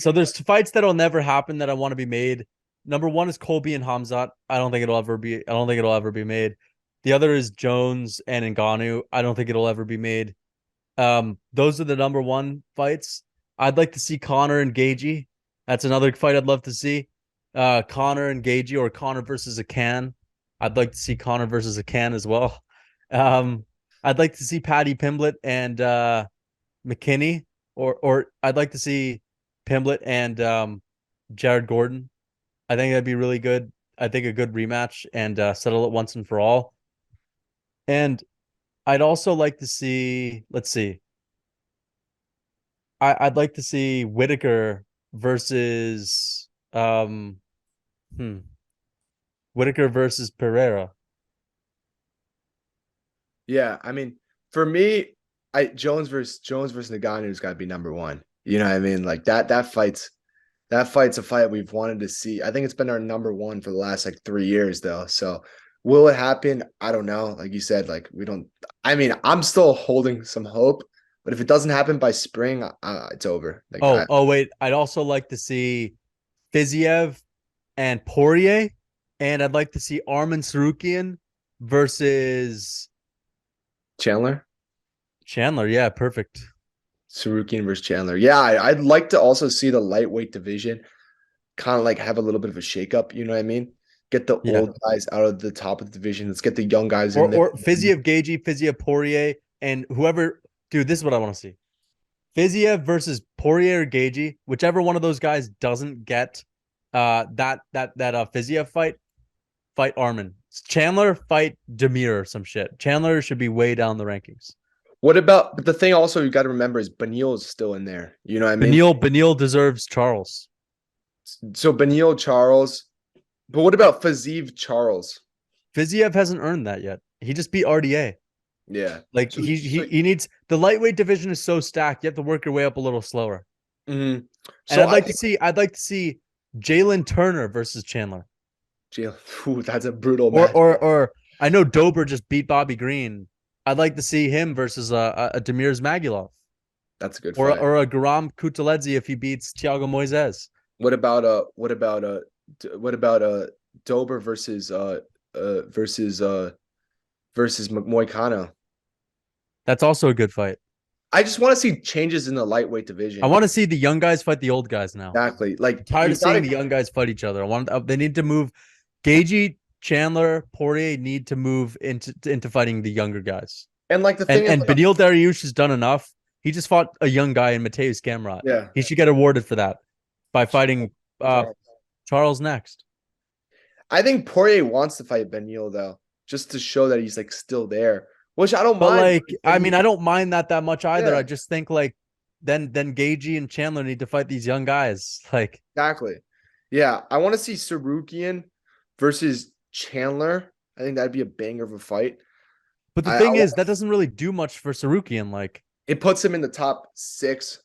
So there's fights that'll never happen that I want to be made. Number one is Colby and Hamzat. I don't think it'll ever be. I don't think it'll ever be made. The other is Jones and Ngannou. I don't think it'll ever be made. Those are the number one fights. I'd like to see Connor and Gaethje. That's another fight I'd love to see. Connor and Gaethje or Connor versus a can. I'd like to see Connor versus a can as well. Um, I'd like to see Paddy Pimblett and McKinney, or I'd like to see Pimblett and Jared Gordon. I think that'd be really good. I think a good rematch and settle it once and for all. And I'd also like to see, let's see, I'd like to see Whitaker versus hmm, Whitaker versus Pereira. Yeah, I mean, for me, I Jones versus Ngannou's got to be number one. You know what I mean? Like that fight's a fight we've wanted to see. I think it's been our number one for the last like 3 years though. So will it happen? I don't know. Like you said, like we don't. I mean, I'm still holding some hope, but if it doesn't happen by spring, it's over. Like Oh wait, I'd also like to see Fiziev and Poirier, and I'd like to see Arman Sarukian versus Chandler, Chandler. Yeah, perfect. Sarukian versus Chandler. Yeah, I'd like to also see the lightweight division kind of like have a little bit of a shakeup. You know what I mean? Get the Yeah. old guys out of the top of the division. Let's get the young guys in there. Or Fiziev Gaethje, Fiziev Poirier, and whoever. Dude, this is what I want to see. Fiziev versus Poirier or Gaethje, whichever one of those guys doesn't get that Fiziev fight Armin. Chandler fight Demir or some shit. Chandler should be way down the rankings. What about? But the thing also you got to remember is Beneil is still in there. You know what I mean? Beneil deserves Charles. So Beneil Charles. But what about Fiziev Charles? Fiziev hasn't earned that yet. He just beat RDA. Yeah. Like he needs the lightweight division is so stacked. You have to work your way up a little slower. Mhm. And So I think I'd like to see Jalen Turner versus Chandler. That's a brutal match. Or I know Dober just beat Bobby Green. I'd like to see him versus a Demirs Magulov That's a good fight. or a Garam Kutaledze if he beats Thiago Moises. What about what about Dober versus Moicano? That's also a good fight. I just want to see changes in the lightweight I division. want to see the young guys fight the old guys now. Exactly. I'm Like tired you of seeing the gotta young guys fight each other. They need to move. Gagey, Chandler, Poirier need to move into fighting the younger guys. and like the thing is And Beneil Dariush has done enough. He just fought a young guy in Mateus Gamrot. yeah. He should get awarded for that by fighting Charles next. I think Poirier wants to fight Beneil though, just to show that he's like still there, which I don't But mind. like, I mean, I don't mind that much either. Yeah, I just think like then Gagey and Chandler need to fight these young guys. Like, exactly. Yeah, I want to see Sarukian versus Chandler. I think that'd be a banger of a fight. but the I thing want, is, that doesn't really do much for Sarukian. Like, it puts him in the top six.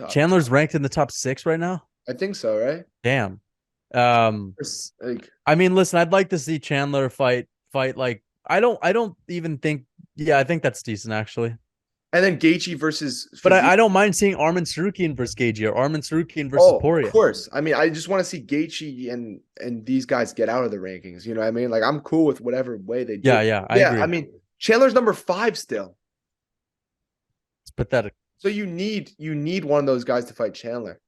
Chandler's ranked in the top 6 right now. I think so, right? Damn. Um, Like, I mean, listen, I'd like to see Chandler fight like I don't even think yeah, I think that's decent actually. and then Gaethje versus But Fiziev. I don't mind seeing Armin Sarukian versus Gagey or Armin Sarukian versus Oh, of Poirier. course. I mean, I just want to see Gaethje and these guys get out of the rankings. You know what I mean? Like, I'm cool with whatever way they do. Yeah, I Yeah, I agree. mean, Chandler's number 5 still. It's pathetic. So you need one of those guys to fight Chandler.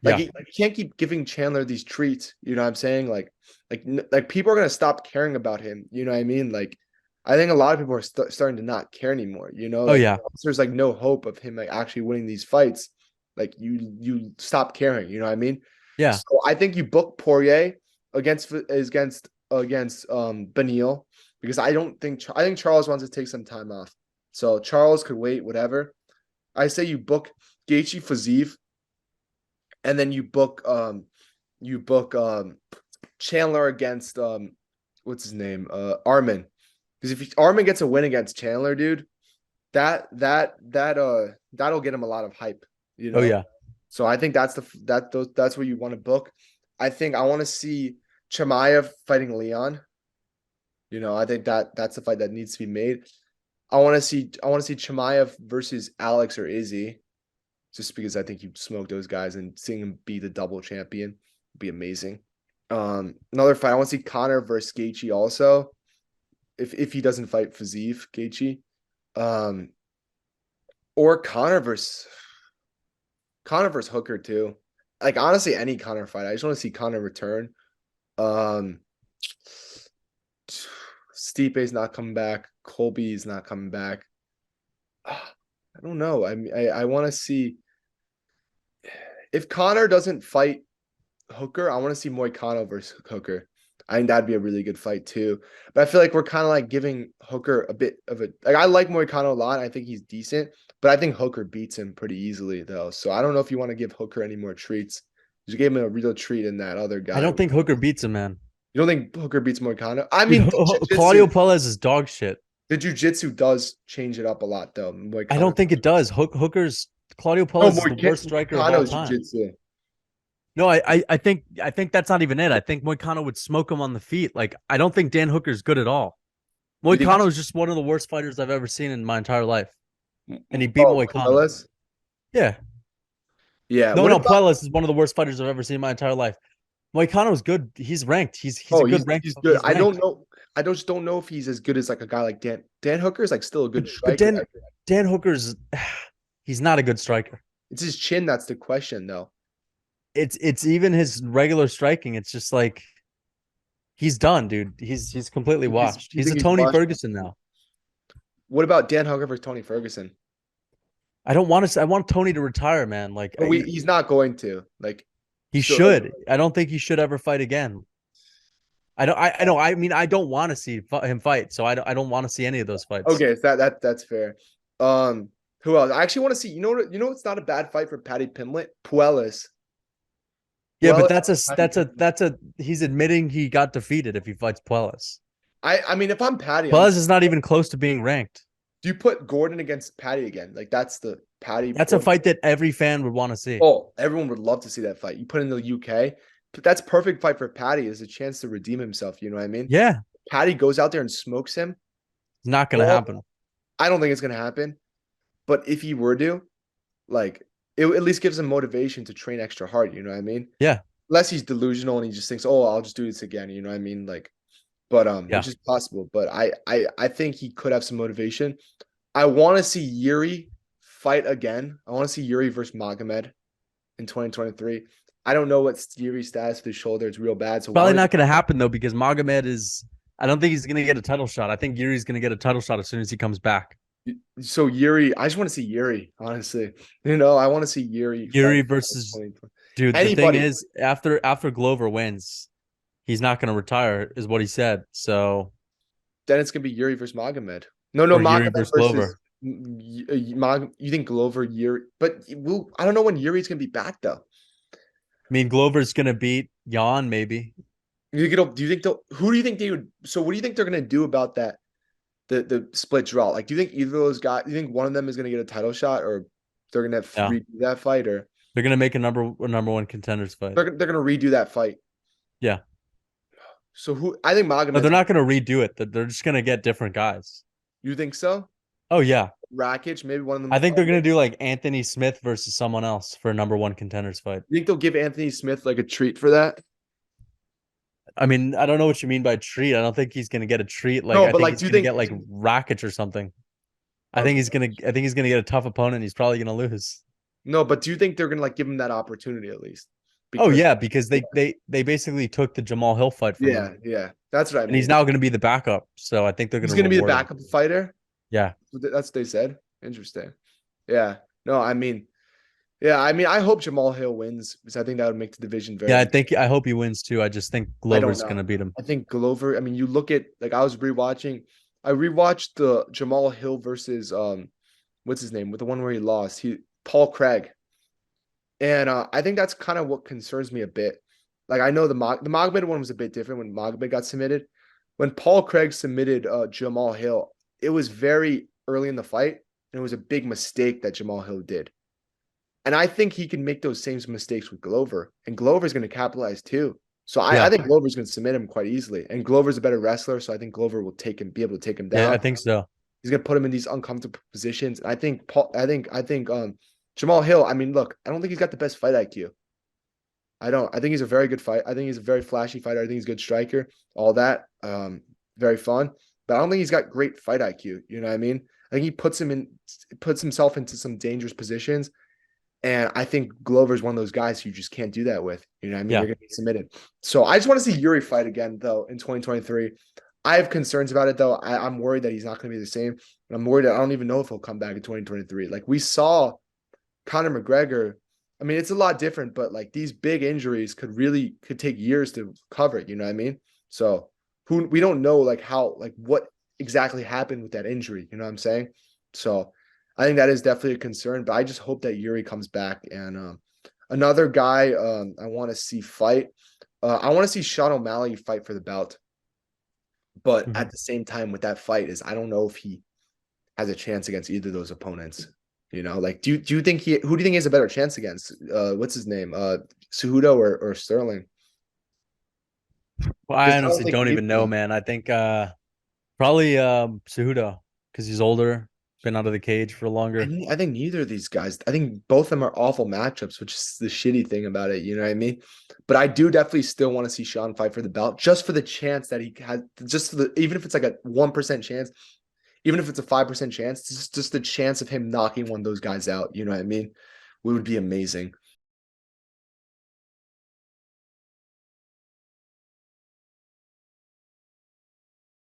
Like Yeah. you can't keep giving Chandler these treats. You know what I'm saying? Like people are gonna stop caring about him. You know what I mean? Like I think a lot of people are starting to not care anymore. You know, Oh like yeah. once there's like no hope of him like actually winning these fights. Like you stop caring. You know what I mean? Yeah. So I think you book Poirier against Beneil because I think Charles wants to take some time off. So Charles could wait, whatever. I say you book Gaethje Fiziev, and then you book Chandler against what's his name? Armin. Because if Armin gets a win against Chandler, dude, that'll get him a lot of hype, you Oh know? yeah. So I think that's what you want to book. I think I want to see Chimaev fighting Leon. You know, I think that's the fight that needs to be made. I want to see Chimaev versus Alex or Izzy. just because I think you'd smoke those guys and seeing him be the double champion would be amazing. Another fight, I want to see Connor versus Gaethje also. If he doesn't fight Fiziev, Gaethje. Um, or Connor versus Hooker too. Like honestly, any Connor fight. I just want to see Connor return. Um, Stipe's not coming back. Colby's not coming back. I don't know. I want to see if Connor doesn't fight Hooker. I want to see Moicano versus Hooker. I think that'd be a really good fight too. But I feel like we're kind of like giving Hooker a bit of a like. I like Moicano a lot. I think he's decent, but I think Hooker beats him pretty easily though. So I don't know if you want to give Hooker any more treats. You gave him a real treat in that other I guy. don't think Hooker beats him, man. You don't think Hooker beats Moicano? I Dude, mean, Claudio Puelles is dog shit. the jiu-jitsu does change it up a lot though. I Moicano. don't think it does. Hooker's Claudio Oh, Puelles is the worst striker of all Moicano's time. jiu-jitsu. No, I think that's not even it. I think Moicano would smoke him on the feet. Like, I don't think Dan Hooker's good at all. You think Moicano is just one of the worst fighters I've ever seen in my entire life. And he beat oh, Moicano. Puelles? Yeah. Yeah. No, What no, about Puelles is one of the worst fighters I've ever seen in my entire life. Moicano's good. He's ranked. He's a oh, good ranked. he's good. He's I don't ranked. know. I just don't know if he's as good as like a guy like Dan. Dan Hooker is like still a good But striker. Dan Hooker's he's not a good striker. It's his chin that's the question though. It's even his regular striking. It's just like he's done, dude. He's completely washed. You He's a think he's Tony washed? Ferguson now. What about Dan Hooker versus Tony Ferguson? I don't want to. I want Tony to retire, man. Like But he's not going to. Like he so, should. I don't think he should ever fight again. I don't. I know. I mean, I don't want to see him fight. So I don't want to see any of those fights. okay, so that's fair. Who else? I actually want to see. It's not a bad fight for Paddy Pimblett. Puelles. Yeah, but Puelles, that's a. He's admitting he got defeated if he fights Puelles. I mean, if I'm Paddy, Puelles is not even close to being ranked. do you put Gordon against Paddy again? Like that's the Paddy. That's a fight that every fan would want to see. Oh, everyone would love to see that fight. You put in the UK, but that's perfect fight for Paddy. Is a chance to redeem himself. You know what I mean? Yeah, Paddy goes out there and smokes him. it's not going to happen. I don't think it's gonna happen. But if he were to, like, it at least gives him motivation to train extra hard. You know what I mean? Yeah. Unless he's delusional and he just thinks, "Oh, I'll just do this again." You know what I mean? Like, but Yeah. which is possible. But I think he could have some motivation. I want to see Yuri fight again. I want to see Yuri versus Magomed in 2023. I don't know what Yuri's status with his shoulder. It's real bad. So Probably not going to happen though because Magomed is. I don't think he's going to get a title shot. I think Yuri's going to get a title shot as soon as he comes back. So Yuri, I just want to see Yuri. Honestly, I want to see Yuri. Yuri versus dude. Anybody. The thing is, after Glover wins, he's not going to retire, is what he said. So then it's gonna be Yuri versus Magomed. No, Yuri Magomed versus Glover. You think Glover Yuri? But I don't know when Yuri's gonna be back though. I mean, Glover's going to beat Jan, maybe. Do you think who do you think they would? So what do you think they're gonna do about that? The split draw. Like, do you think either of those guys? Do you think one of them is gonna get a title shot, or they're gonna redo that fight, or they're going to make a number one contenders fight? They're gonna redo that fight. Yeah. So who? I think Magomed. No, they're not going to redo it. They're just going to get different guys. You think so? Oh yeah. Rakic, maybe one of them. I think they're going to do like Anthony Smith versus someone else for a number one contenders fight. You think they'll give Anthony Smith like a treat for that? I mean, I don't know what you mean by treat. I don't think he's gonna get a treat. Like, No, I but think like, he's do you gonna think get like Rakic or something. I think he's gonna get a tough opponent. He's probably gonna lose. No, but do you think they're gonna like give him that opportunity at least? Oh yeah, because they basically took the Jamal Hill fight from him, yeah, that's what I mean. and he's now gonna be the backup. So I think they're He's gonna be the backup fighter. Yeah, that's what they said. Interesting. Yeah. No, I mean, I hope Jamal Hill wins because I think that would make the division very. Yeah, I hope he wins too. I just think Glover's gonna beat him. I think Glover. I mean, you look at like I rewatched the Jamal Hill versus what's his name with the one where he lost. Paul Craig, and I think that's kind of what concerns me a bit. Like I know the Magomed one was a bit different when Magomed got submitted. When Paul Craig submitted Jamal Hill, it was very early in the fight, and it was a big mistake that Jamal Hill did. And I think he can make those same mistakes with Glover. And Glover's going to capitalize too. So I think Glover's going to submit him quite easily. And Glover's a better wrestler, so I think Glover will be able to take him down. Yeah, I think so. He's going to put him in these uncomfortable positions. I think Jamal Hill, I mean, look, I don't think he's got the best fight IQ. I don't. I think he's a very good fight. I think he's a very flashy fighter. I think he's a good striker. All that, very fun. But I don't think he's got great fight IQ. You know what I mean? I think he puts himself into some dangerous positions. And I think Glover's one of those guys who you just can't do that with. You know what I mean? Yeah. You're gonna be submitted. So I just want to see Yuri fight again, though, in 2023. I have concerns about it, though. I'm worried that he's not going to be the same. And I'm worried that I don't even know if he'll come back in 2023. Like we saw Conor McGregor. I mean, it's a lot different, but like these big injuries could take years to cover it. You know what I mean? So who we don't know like how like what exactly happened with that injury. You know what I'm saying? So I think that is definitely a concern. But I just hope that Yuri comes back. And another guy I want to see fight. I want to see Sean O'Malley fight for the belt. But Mhm. at the same time, with that fight, is I don't know if he has a chance against either of those opponents. You know, like do you think who do you think he has a better chance against? What's his name? Cejudo or Sterling? Well, I Because I don't honestly think don't either even of know, them. man. I think probably Cejudo because he's older, been out of the cage for longer. I think neither of these guys. I think both of them are awful matchups, which is the shitty thing about it. You know what I mean? But I do definitely still want to see Sean fight for the belt, just for the chance that he has. Even if it's like a 1% chance, even if it's a 5% chance, just the chance of him knocking one of those guys out. You know what I mean? It would be amazing.